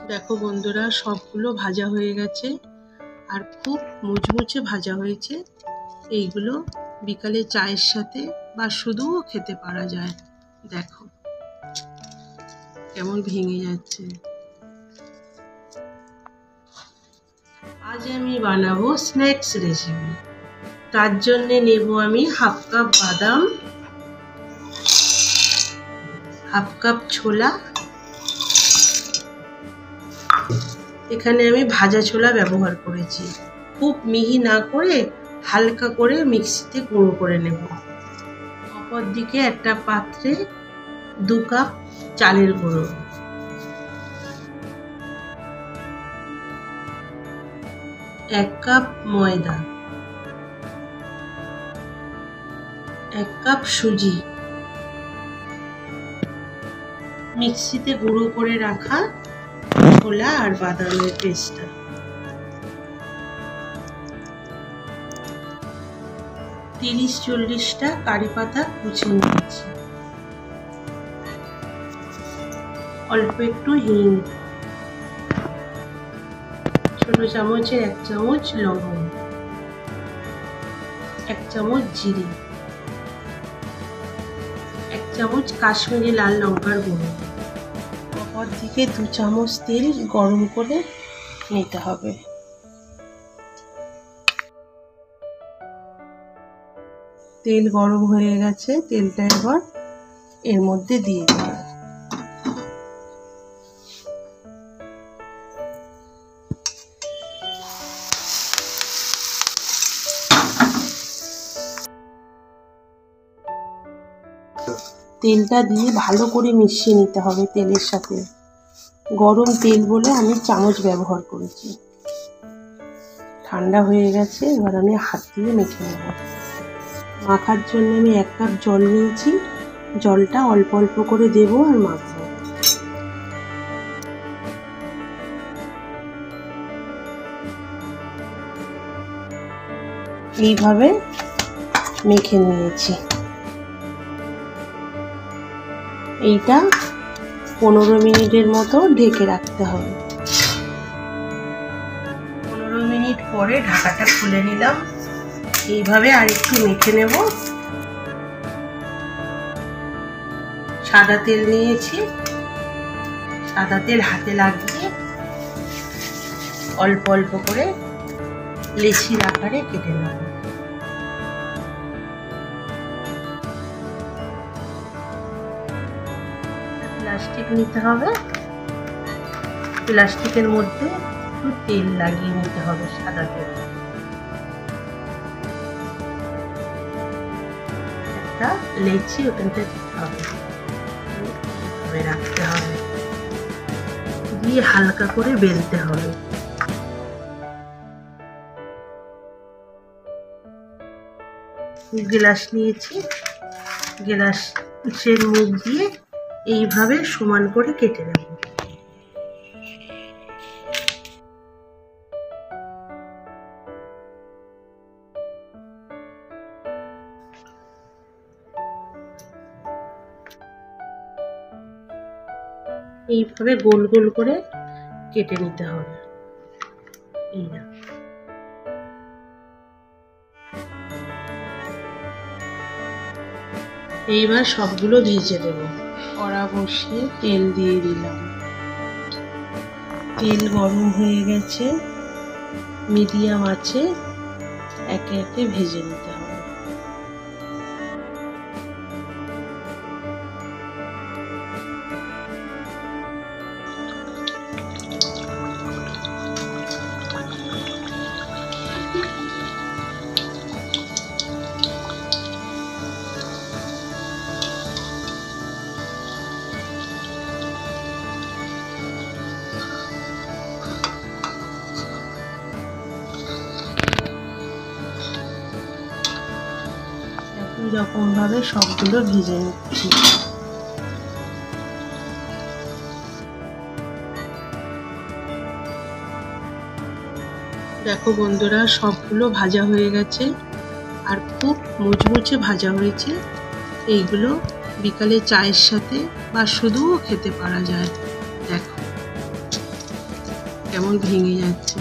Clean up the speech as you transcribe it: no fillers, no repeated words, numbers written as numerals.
দেখো বন্ধুরা, সবগুলো ভাজা হয়ে গেছে আর খুব মুচমুচে ভাজা হয়েছে। এইগুলো বিকালে চায়ের সাথে বা শুধুও খেতে পারা যায়। দেখো কেমন ভেঙে যাচ্ছে। আজ আমি বানাবো স্ন্যাক্স রেসিপি। তার জন্য নেব আমি হাফ কাপ বাদাম, হাফ কাপ ছোলা। এখানে আমি ভাজা ছোলা ব্যবহার করেছি। খুব মিহি না করে হালকা করে মিক্সিতে গুঁড়ো করে নেব। অপর দিকে একটা পাত্রে 2 কাপ চালের গুঁড়ো, 1 কাপ ময়দা, 1 কাপ সুজি, মিক্সিতে গুঁড়ো করে রাখা ছোলা আর বাদামের পেস্টটা, 30-40টা কারি পাতা কুচি নিয়েছি, অল্প একটু হিং, ছোট চামচের 1 চামচ লবণ, 1 চামচ জিরে, 1 চামচ কাশ্মীরি লাল লঙ্কার গুঁড়ো। অপর দিকে 2 চামচ তেল গরম করে নিতে হবে। তেল গরম হয়ে গেছে, তেলটা এবার এর মধ্যে দিয়ে দেব। তেলটা দিয়ে ভালো করে মিশিয়ে নিতে হবে তেলের সাথে। গরম তেল বলে আমি চামচ ব্যবহার করেছি। ঠান্ডা হয়ে গেছে, এবার আমি হাত দিয়ে মেখে নেব। মাখার জন্য আমি 1 কাপ জল নিয়েছি। জলটা অল্প অল্প করে দেব আর মাখবো। এইভাবে মেখে নিয়েছি। এইটা 15 মিনিটের মতো ঢেকে রাখতে হবে। 15 মিনিট পরে ঢাকাটা খুলে নিলাম। এইভাবে আরেকটু মেখে নেব। সাদা তেল নিয়েছি, সাদা তেল হাতে লাগিয়ে অল্প অল্প করে লেচির আকারে কেটে নেব। প্লাস্টিক নিতে হবে, প্লাস্টিকের মধ্যে একটু তেল লাগিয়ে নিতে হবে, সাদা তেল। একটা লেচি ওখানটা দিতে হবে, রাখতে হবে, দিয়ে হালকা করে বেলতে হবে। গ্লাস নিয়েছি, গ্লাসের মুখ দিয়ে এইভাবে সমান করে কেটে নেব। এইভাবে গোল গোল করে কেটে নিতে হবে। এই না, এইবার সবগুলো ভেজে দেব। কড়া বসিয়ে তেল দিয়ে দিলাম। তেল গরম হয়ে গেছে, মিডিয়াম আছে, একে একে ভেজে নিতে হবে। এরকম ভাবে সবগুলো ভেজে নিচ্ছি। দেখো বন্ধুরা, সবগুলো ভাজা হয়ে গেছে আর খুব মুচমুচে ভাজা হয়েছে। এইগুলো বিকালে চায়ের সাথে বা শুধুও খেতে পারা যায়। দেখো কেমন ভেঙে যাচ্ছে।